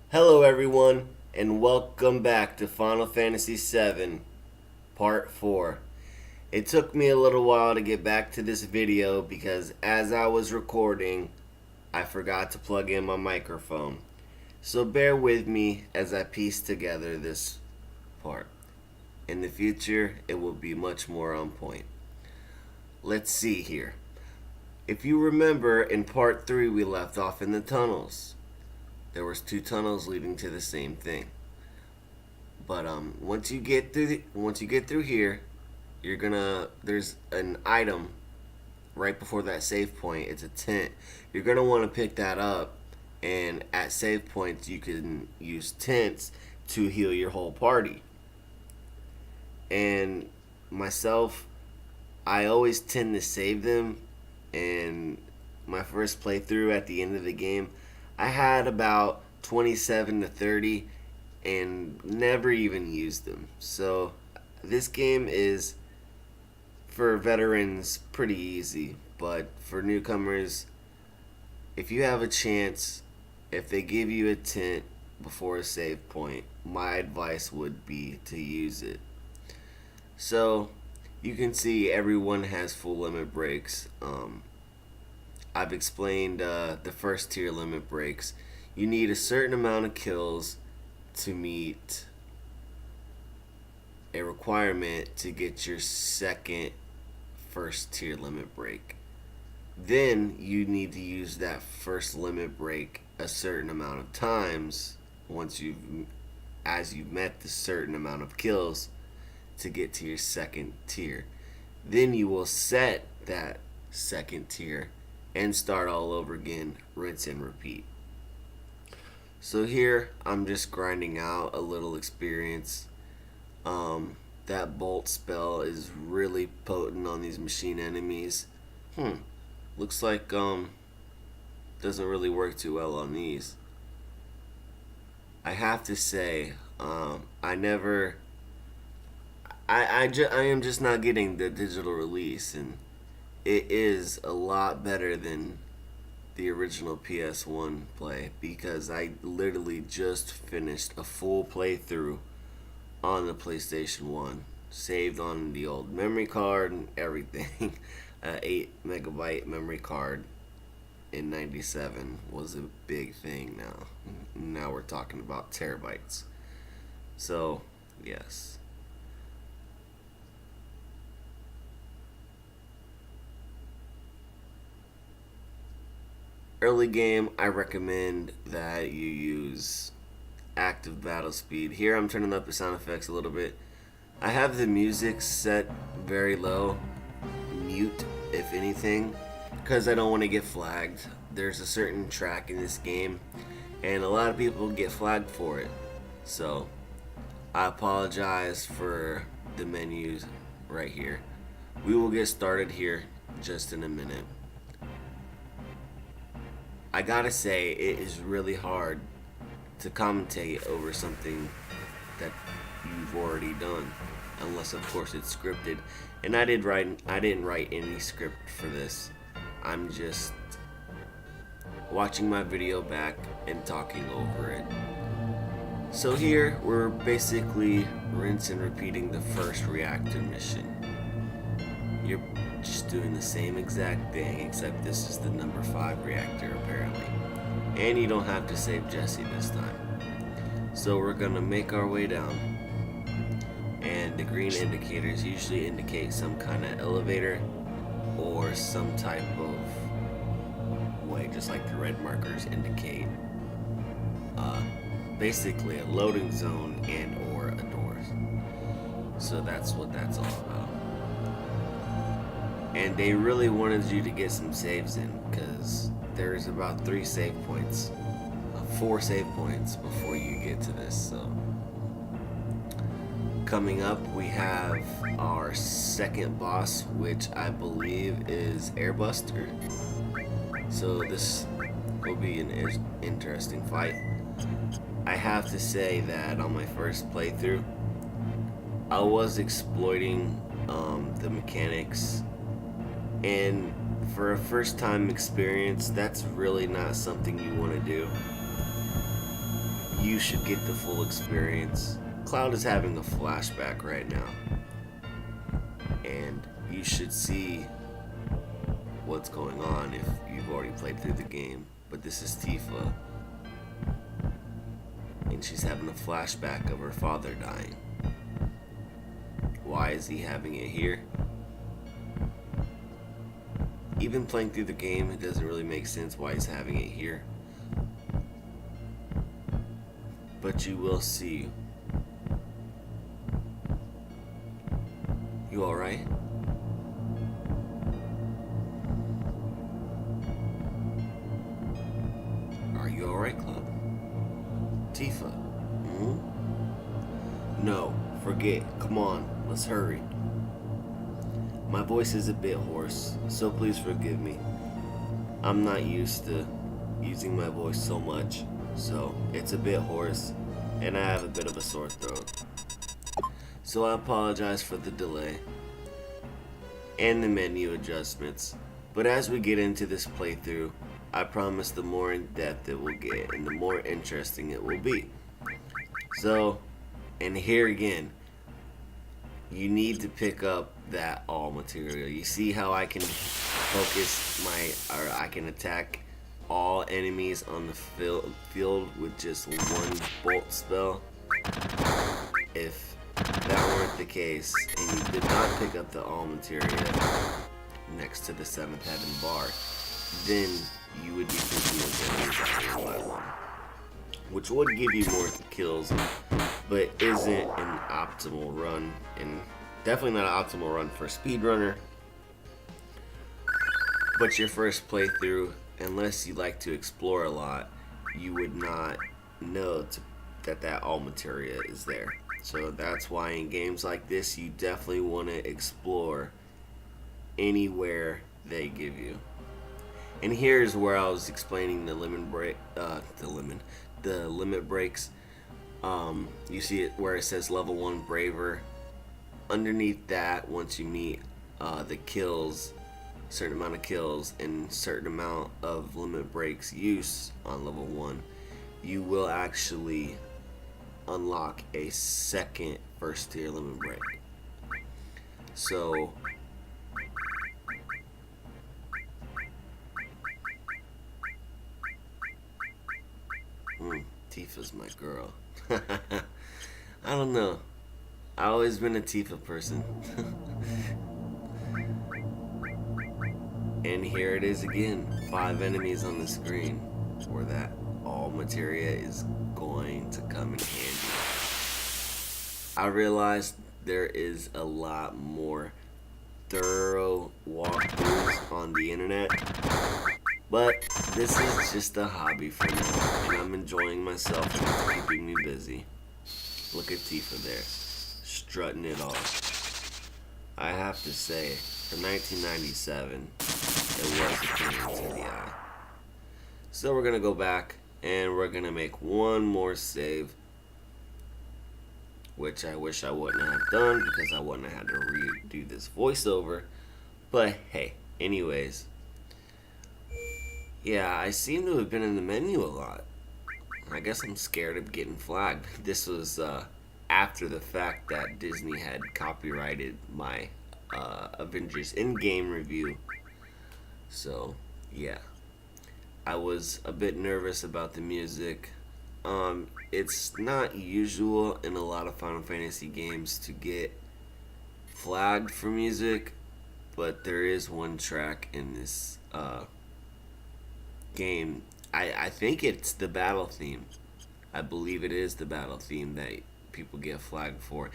Hello everyone, and welcome back to Final Fantasy VII, Part 4. It took me a little while to get back to this video because as I was recording, I forgot to plug in my microphone. So bear with me as I piece together this part. In the future, it will be much more on point. Let's see here. If you remember, in Part 3 we left off in the tunnels. There was two tunnels leading to the same thing. But once you get through here, there's an item right before that save point. It's a tent. You're gonna want to pick that up, and at save points you can use tents to heal your whole party. And myself, I always tend to save them. And my first playthrough at the end of the game, I had about 27 to 30 and never even used them. So this game is, for veterans, pretty easy. But for newcomers, if you have a chance, if they give you a tent before a save point, my advice would be to use it. So you can see everyone has full limit breaks. I've explained the first tier limit breaks. You need a certain amount of kills to meet a requirement to get your second first tier limit break. Then you need to use that first limit break a certain amount of times as you've met the certain amount of kills to get to your second tier. Then you will set that second tier and start all over again, rinse and repeat. So here I'm just grinding out a little experience. That bolt spell is really potent on these machine enemies. Looks like doesn't really work too well on these. I have to say, I am just not getting the digital release, and it is a lot better than the original PS1 play because I literally just finished a full playthrough on the PlayStation 1, saved on the old memory card and everything. 8 megabyte memory card in 97 was a big thing. Now we're talking about terabytes. So yes. Early game, I recommend that you use active battle speed. Here I'm turning up the sound effects a little bit. I have the music set very low, mute if anything, because I don't want to get flagged. There's a certain track in this game, and a lot of people get flagged for it. So I apologize for the menus right here. We will get started here just in a minute. I gotta say, it is really hard to commentate over something that you've already done, unless of course it's scripted. And I didn't write any script for this. I'm just watching my video back and talking over it. So here we're basically rinse and repeating the first reactor mission. You're just doing the same exact thing, except this is the number 5 reactor apparently. And you don't have to save Jesse this time. So we're gonna make our way down. And the green indicators usually indicate some kind of elevator or some type of way, just like the red markers indicate basically a loading zone and or a door. So that's what that's all about. And they really wanted you to get some saves in because there's about 4 save points before you get to this. So coming up, we have our second boss, which I believe is AIRBUSTER. So this will be an interesting fight. I have to say that on my first playthrough, I was exploiting the mechanics, and for a first time experience, that's really not something you want to do. you should get the full experience. Cloud is having a flashback right now, and you should see what's going on if you've already played through the game. But this is Tifa, and she's having a flashback of her father dying. Why is he having it here? Even playing through the game, it doesn't really make sense why he's having it here. But you will see. You alright? Are you alright, Club? Tifa? No, forget. Come on, let's hurry. My voice is a bit hoarse, so please forgive me. I'm not used to using my voice so much, so it's a bit hoarse, and I have a bit of a sore throat. So I apologize for the delay and the menu adjustments, but as we get into this playthrough, I promise the more in depth it will get and the more interesting it will be. So, and here again, you need to pick up that all material. You see how I can focus I can attack all enemies on the field with just one bolt spell? If that weren't the case, and you did not pick up the all material next to the 7th heaven bar, then you would be thinking of enemies one, which would give you more kills, but isn't an optimal run, and definitely not an optimal run for a speedrunner. But your first playthrough, unless you like to explore a lot, you would not know that all materia is there. So that's why in games like this, you definitely want to explore anywhere they give you. And here's where I was explaining the limit breaks. You see it where it says level 1 braver. Underneath that, once you meet the kills, certain amount of kills and certain amount of limit breaks use on level 1, you will actually unlock a second first tier limit break. So Tifa's my girl. I don't know. I've always been a Tifa person. And here it is again. 5 enemies on the screen. Where that all materia is going to come in handy. I realized there is a lot more thorough walkthroughs on the internet. But this is just a hobby for me, and I'm enjoying myself and it's keeping me busy. Look at Tifa there, strutting it off. I have to say, for 1997, it was a pain to the eye. So we're gonna go back and we're gonna make one more save, which I wish I wouldn't have done because I wouldn't have had to redo this voiceover. But hey, anyways. Yeah, I seem to have been in the menu a lot. I guess I'm scared of getting flagged. This was after the fact that Disney had copyrighted my Avengers Endgame review. So, yeah. I was a bit nervous about the music. It's not usual in a lot of Final Fantasy games to get flagged for music, but there is one track in this game. I think it's the battle theme. I believe it is the battle theme that people get flagged for,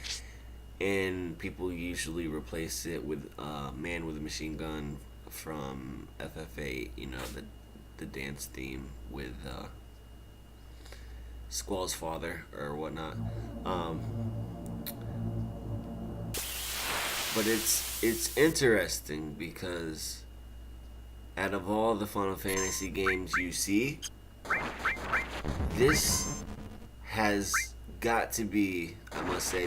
and people usually replace it with Man with a Machine Gun from FF8, you know, the dance theme with Squall's father or whatnot. But it's interesting because out of all the Final Fantasy games you see, this has got to be, I must say,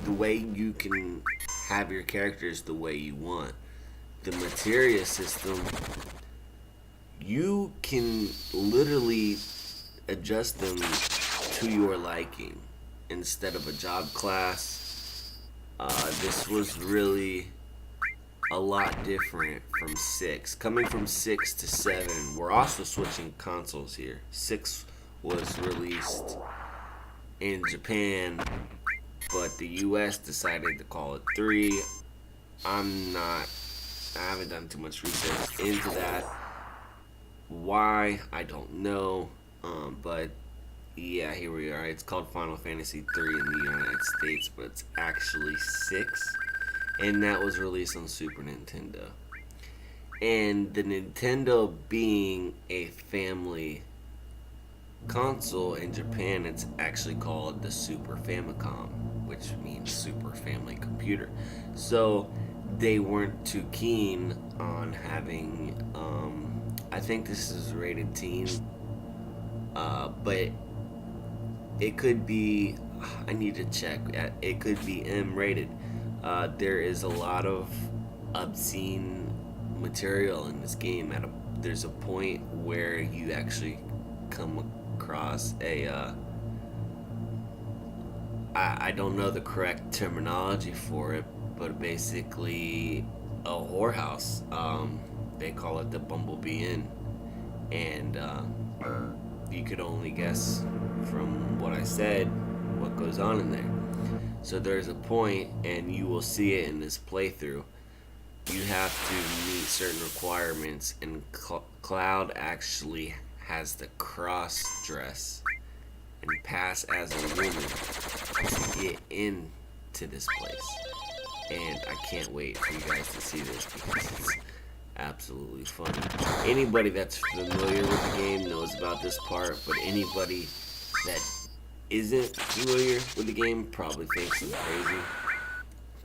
the way you can have your characters the way you want. The materia system, you can literally adjust them to your liking instead of a job class. This was really a lot different from 6. Coming from 6 to 7, we're also switching consoles here. 6 was released in Japan, but the US decided to call it 3. I haven't done too much research into that. Why, I don't know. But yeah, here we are. It's called Final Fantasy 3 in the United States, but it's actually 6. And that was released on Super Nintendo. And the Nintendo being a family console, in Japan it's actually called the Super Famicom, which means Super Family Computer. So they weren't too keen on having, I think this is rated teen, but it could be, I need to check, it could be M rated. There is a lot of obscene material in this game. There's a point where you actually come across I don't know the correct terminology for it, but basically a whorehouse. They call it the Bumblebee Inn, and you could only guess from what I said what goes on in there. So there's a point, and you will see it in this playthrough. You have to meet certain requirements, and Cloud actually has to cross dress and pass as a woman to get into this place. And I can't wait for you guys to see this because it's absolutely funny. Anybody that's familiar with the game knows about this part, but anybody that isn't familiar with the game probably thinks I'm crazy.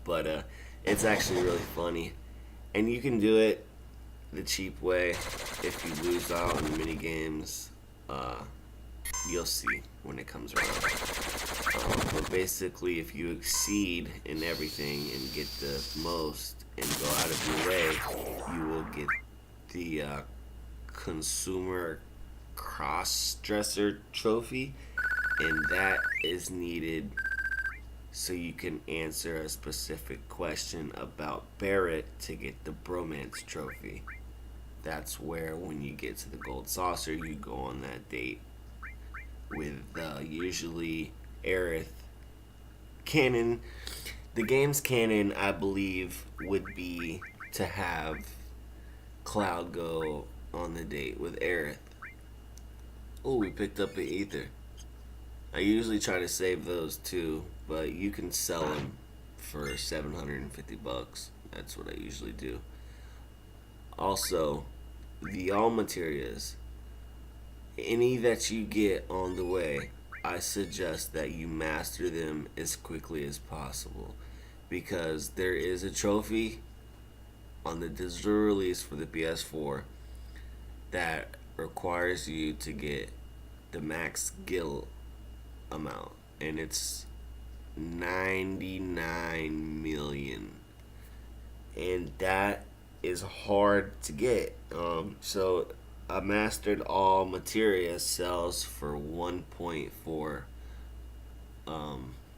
But it's actually really funny. And you can do it the cheap way. If you lose out on mini games, you'll see when it comes around. But basically, if you exceed in everything and get the most and go out of your way, you will get the consumer cross-dresser trophy, and that is needed so you can answer a specific question about Barrett to get the bromance trophy. That's where, when you get to the gold saucer, you go on that date with usually AERITH. Canon, the game's canon, I believe, would be to have Cloud go on the date with AERITH. Oh, we picked up the ether. I usually try to save those too, but you can sell them for $750. That's what I usually do. Also, the all materias, any that you get on the way, I suggest that you master them as quickly as possible, because there is a trophy on the digital release for the PS4 that requires you to get the max skill amount, and it's 99 million, and that is hard to get. So a mastered all materia sells for 1.4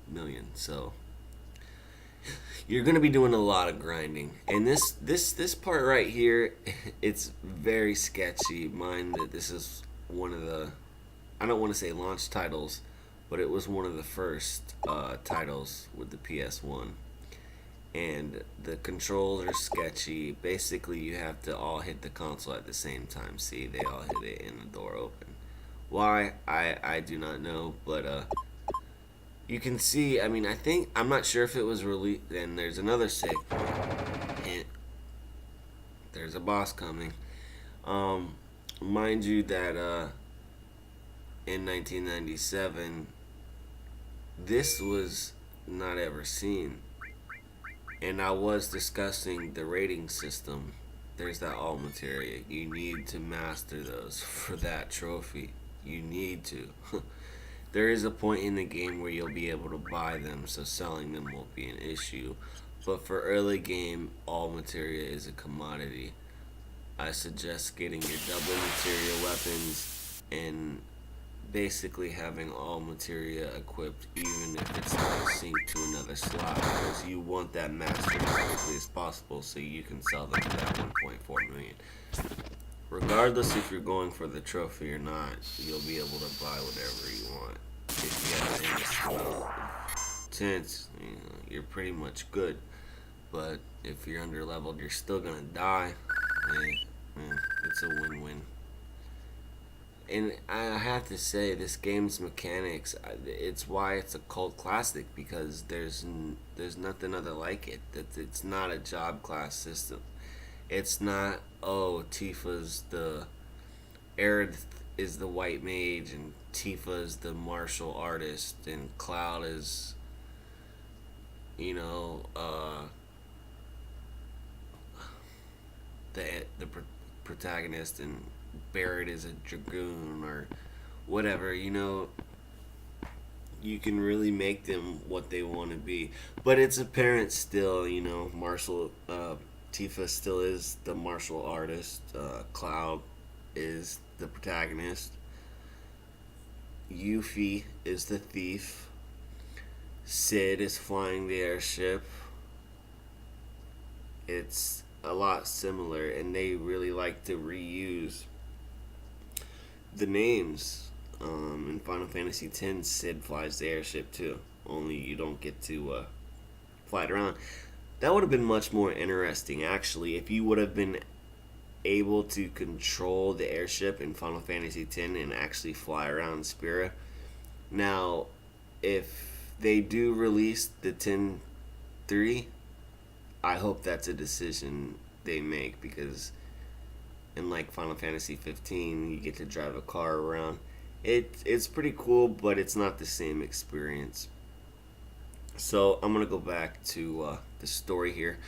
million. So you're gonna be doing a lot of grinding, and this part right here, it's very sketchy. Mind that this is one of the, I don't want to say launch titles, but it was one of the first titles with the PS1. And the controls are sketchy. Basically, you have to all hit the console at the same time. See, they all hit it and the door open. Why? I do not know, but you can see, I mean, I'm not sure if it was released. And there's another sick hint. There's a boss coming. Mind you that in 1997, this was not ever seen. And I was discussing the rating system. There's that all materia. You need to master those for that trophy. You need to. There is a point in the game where you'll be able to buy them, so selling them won't be an issue. But for early game, all materia is a commodity. I suggest getting your double materia weapons and basically having all materia equipped, even if it's not synced to another slot, because you want that master as quickly as possible so you can sell them for that 1.4 million. Regardless if you're going for the trophy or not, you'll be able to buy whatever you want. If you have an endless amount of tents, you're pretty much good. But if you're under leveled, you're still gonna die. It's a win-win. And I have to say, this game's mechanics, it's why it's a cult classic, because there's nothing other like it. It's not a job class system. It's not, oh, Tifa's the AERITH is the white mage, and Tifa is the martial artist, and Cloud is, the protagonist, and Barrett is a dragoon or whatever. You can really make them what they want to be, but it's apparent still. Tifa still is the martial artist. Cloud is the protagonist. Yuffie is the thief. Sid is flying the airship. It's a lot similar, and they really like to reuse the names. In Final Fantasy X, Sid flies the airship too, only you don't get to fly it around. That would have been much more interesting, actually, if you would have been able to control the airship in Final Fantasy X and actually fly around Spira. Now, if they do release the 10.3, I hope that's a decision they make, because in like Final Fantasy 15, you get to drive a car around. It's pretty cool, but it's not the same experience. So I'm gonna go back to the story here.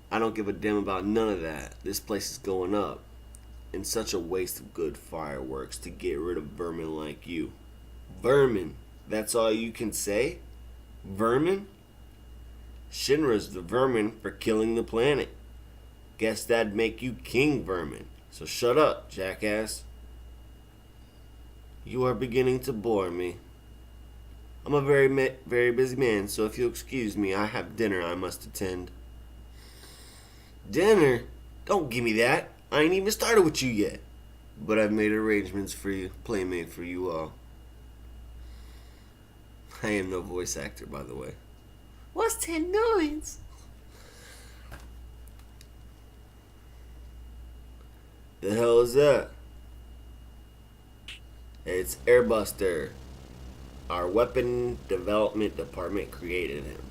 I don't give a damn about none of that. This place is going up. And such a waste of good fireworks to get rid of vermin like you. Vermin. That's all you can say? Vermin? Shinra's the vermin for killing the planet. Guess that'd make you King Vermin. So shut up, jackass. You are beginning to bore me. I'm a very busy man, so if you'll excuse me, I have dinner I must attend. Dinner? Don't give me that. I ain't even started with you yet. But I've made arrangements for you, playmate for you all. I am no voice actor, by the way. What's 10 nines? The hell is that? It's AIRBUSTER. Our weapon development department created him.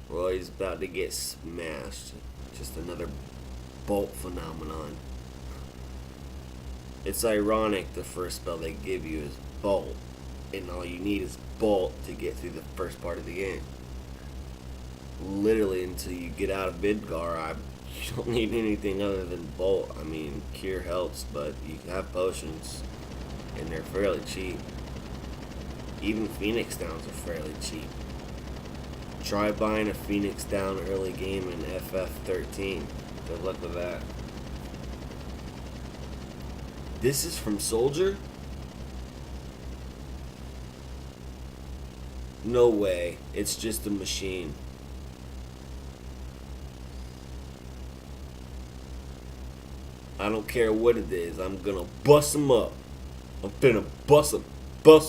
Well, he's about to get smashed. Just another bolt phenomenon. It's ironic the first spell they give you is bolt, and all you need is bolt to get through the first part of the game. Literally until you get out of Midgar, you don't need anything other than bolt. I mean, cure helps, but you have potions, and they're fairly cheap. Even Phoenix Downs are fairly cheap. Try buying a Phoenix Down early game in FF13. Good luck with that. This is from Soldier? No way. It's just a machine. I don't care what it is. I'm gonna bust them up. I'm finna bust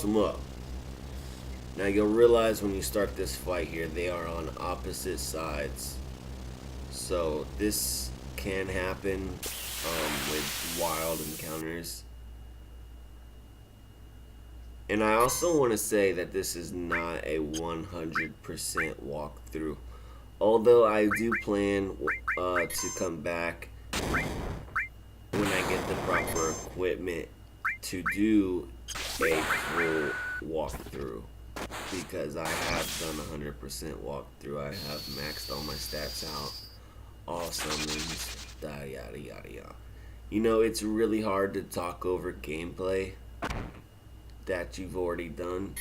them up. Now you'll realize when you start this fight here, they are on opposite sides. So this can happen with wild encounters. And I also want to say that this is not a 100% walkthrough. Although I do plan to come back when I get the proper equipment to do a full walkthrough. Because I have done 100% walkthrough. I have maxed all my stats out. All summons, yada yada yada. It's really hard to talk over gameplay that you've already done,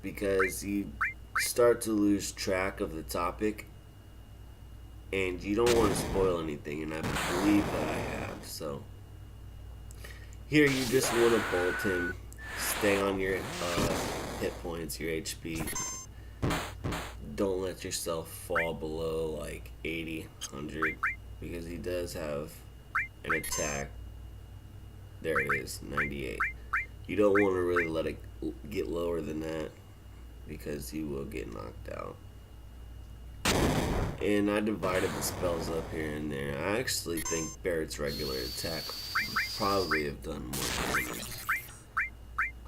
because you start to lose track of the topic, and you don't want to spoil anything, and I believe that I have. So Here you just want to bolt him, stay on your hit points, your HP. Don't let yourself fall below like 80, 100, because he does have an attack. There it is, 98. You don't want to really let it get lower than that, because he will get knocked out. And I divided the spells up here and there. I actually think Barrett's regular attack probably have done more damage.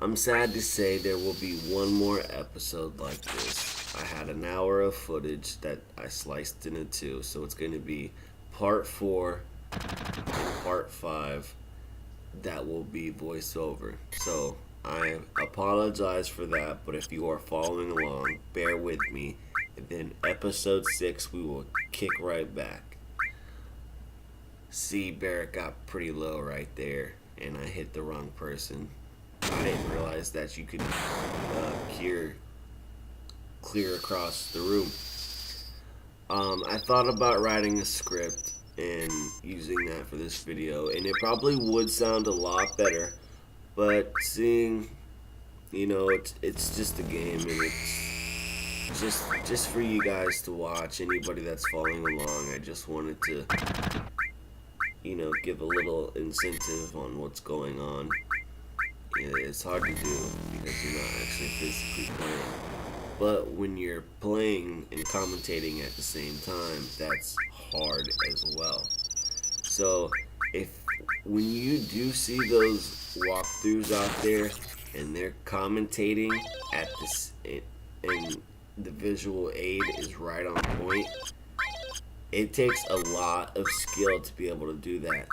I'm sad to say there will be one more episode like this. I had an hour of footage that I sliced into two, so it's going to be part 4 and part 5 that will be voiceover. So I apologize for that, but if you are following along, bear with me. And then episode 6, we will kick right back. See, Barrett got pretty low right there, and I hit the wrong person. I didn't realize that you could clear across the room. I thought about writing a script and using that for this video, and it probably would sound a lot better, but seeing, you know, it's just a game, and it's just for you guys to watch. Anybody that's following along, I just wanted to, you know, give a little incentive on what's going on. It's hard to do because you're not actually physically playing, but when you're playing and commentating at the same time, that's hard as well. So when you do see those walkthroughs out there and they're commentating at this and the visual aid is right on point, it takes a lot of skill to be able to do that.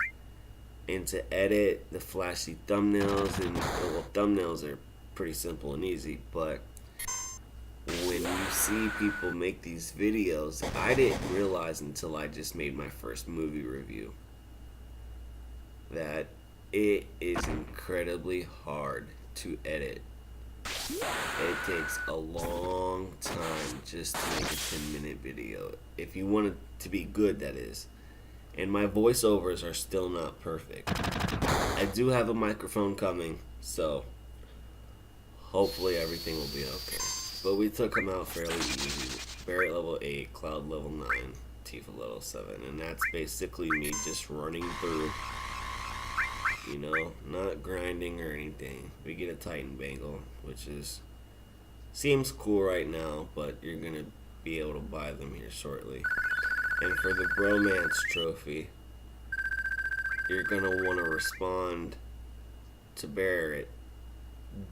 And to edit the flashy thumbnails, and well, thumbnails are pretty simple and easy, but when you see people make these videos, I didn't realize until I just made my first movie review that it is incredibly hard to edit. It takes a long time just to make a 10-minute video. If you want it to be good, that is. And my voiceovers are still not perfect. I do have a microphone coming, so hopefully everything will be okay. But we took him out fairly easy. Barrett level 8, Cloud level 9, Tifa level 7. And that's basically me just running through. You know, not grinding or anything. We get a Titan Bangle, which seems cool right now, but you're going to be able to buy them here shortly. And for the Bromance Trophy, you're going to want to respond to Barrett,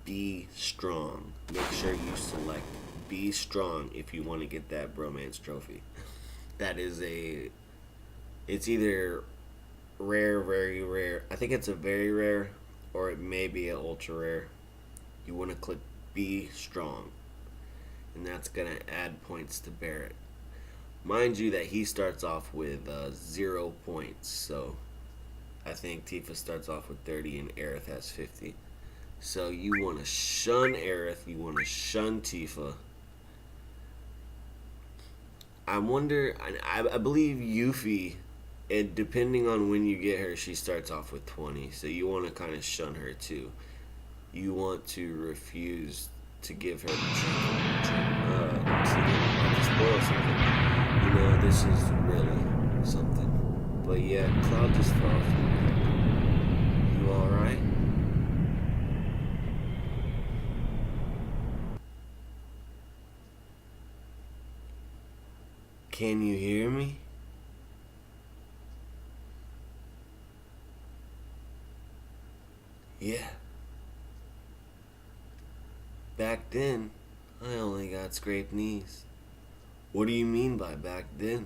be strong. Make sure you select be strong if you want to get that Bromance Trophy. That is it's either rare, very rare. I think it's a very rare, or it may be an ultra rare. You want to click be strong, and that's going to add points to Barrett. Mind you that he starts off with 0 points, so I think Tifa starts off with 30 and AERITH has 50. So you want to shun AERITH, you want to shun Tifa. I wonder, I believe Yuffie, and depending on when you get her, she starts off with 20, so you want to kind of shun her too. You want to refuse to give her to spoil something. You know, this is really something. But yeah, Cloud just fell off. You alright? Can you hear me? Yeah. Back then, I only got scraped knees. What do you mean by back then?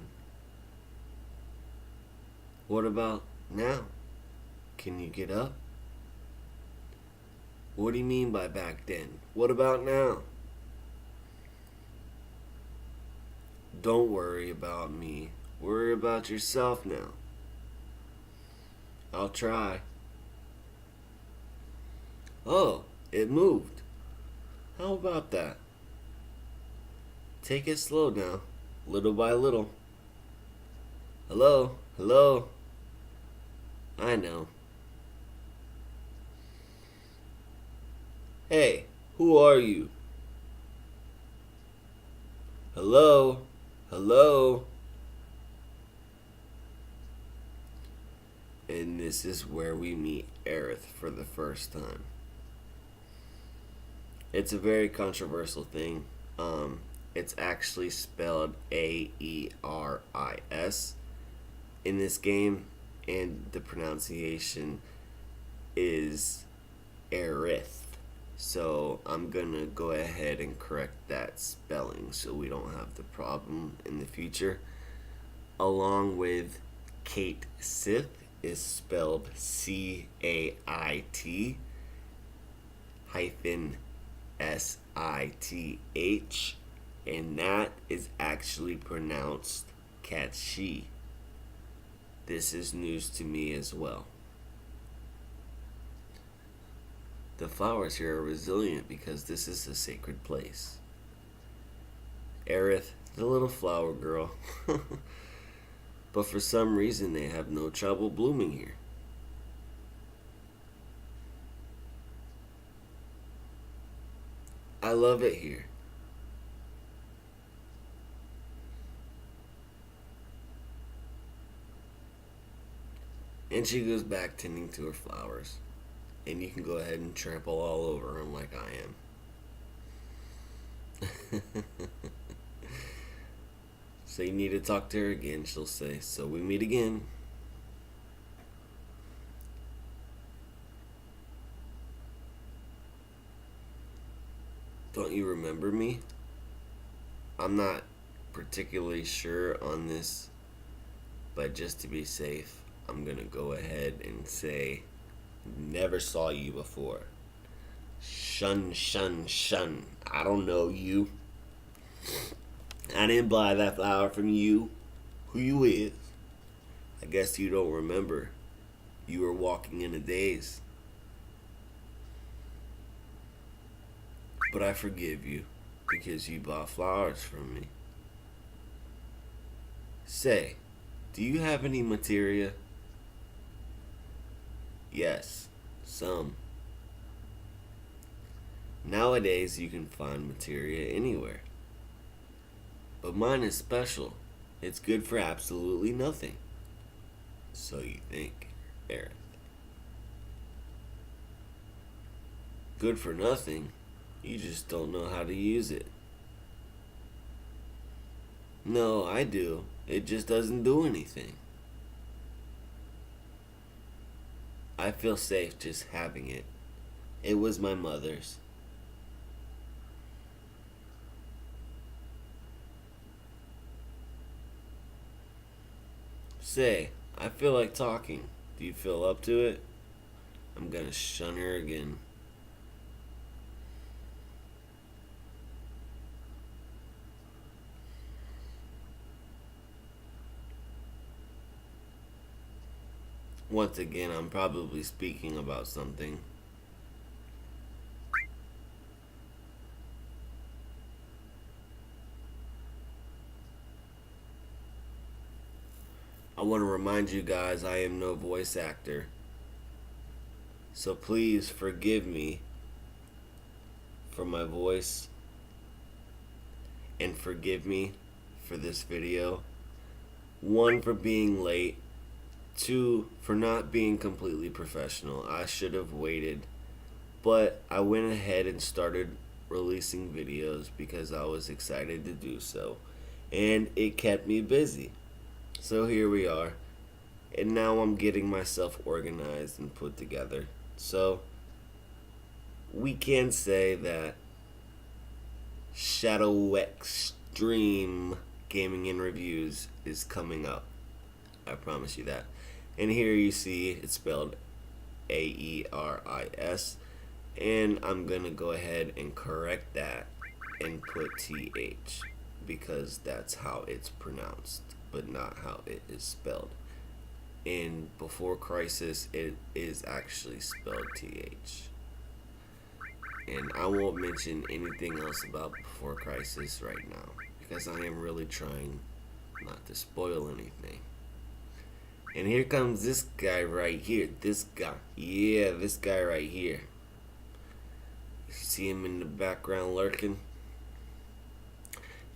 What about now? Can you get up? What do you mean by back then? What about now? Don't worry about me. Worry about yourself now. I'll try. Oh, it moved. How about that? Take it slow now, little by little. Hello? Hello? I know. Hey, who are you? Hello? Hello? And this is where we meet AERITH for the first time. It's a very controversial thing. It's actually spelled AERIS in this game, and the pronunciation is AERITH. So I'm gonna go ahead and correct that spelling so we don't have the problem in the future. Along with Kate Sith is spelled CAIT hyphen SITH, and that is actually pronounced Katshi. This is news to me as well. The flowers here are resilient because this is a sacred place. AERITH, the little flower girl. But for some reason they have no trouble blooming here. I love it here. And she goes back tending to her flowers. And you can go ahead and trample all over them like I am. So you need to talk to her again, she'll say. So we meet again. Don't you remember me? I'm not particularly sure on this, but just to be safe, I'm gonna go ahead and say never saw you before. Shun, shun, shun. I don't know you. I didn't buy that flower from you. Who you is? I guess you don't remember. You were walking in a daze. But I forgive you because you bought flowers from me. Say, do you have any materia? Yes, some. Nowadays you can find materia anywhere. But mine is special. It's good for absolutely nothing. So you think, AERITH. Good for nothing? You just don't know how to use it. No, I do. It just doesn't do anything. I feel safe just having it. It was my mother's. Say, I feel like talking. Do you feel up to it? I'm gonna shun her again. Once again, I'm probably speaking about something. I want to remind you guys I am no voice actor. So please forgive me for my voice and forgive me for this video. 1, for being late. 2, for not being completely professional. I should have waited, but I went ahead and started releasing videos because I was excited to do so, and it kept me busy. So here we are, and now I'm getting myself organized and put together. So we can say that Shadow Extreme Gaming and Reviews is coming up. I promise you that. And here you see it's spelled AERIS, and I'm gonna go ahead and correct that and put TH because that's how it's pronounced, but not how it is spelled. In Before Crisis, it is actually spelled TH. And I won't mention anything else about Before Crisis right now because I am really trying not to spoil anything. And here comes this guy right here. This guy. Yeah, this guy right here. see him in the background lurking.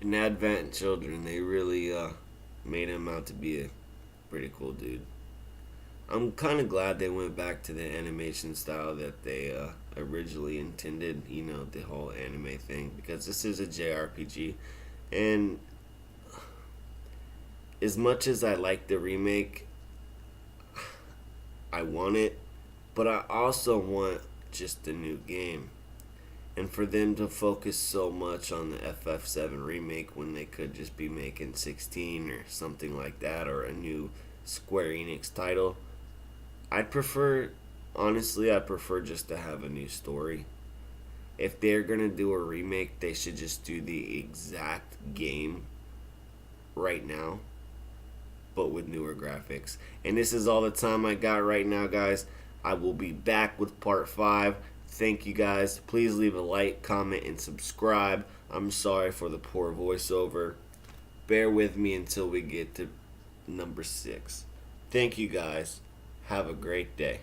And Advent Children, they really made him out to be a pretty cool dude. I'm kind of glad they went back to the animation style that they originally intended, you know, the whole anime thing, because this is a JRPG. And as much as I like the remake, I want it, but I also want just a new game. And for them to focus so much on the FF7 remake when they could just be making 16 or something like that, or a new Square Enix title, I'd prefer, honestly, I prefer just to have a new story. If they're gonna do a remake, they should just do the exact game right now, but with newer graphics. And this is all the time I got right now, guys. I will be back with part 5. Thank you, guys. Please leave a like, comment, and subscribe. I'm sorry for the poor voiceover. Bear with me until we get to number 6. Thank you, guys. Have a great day.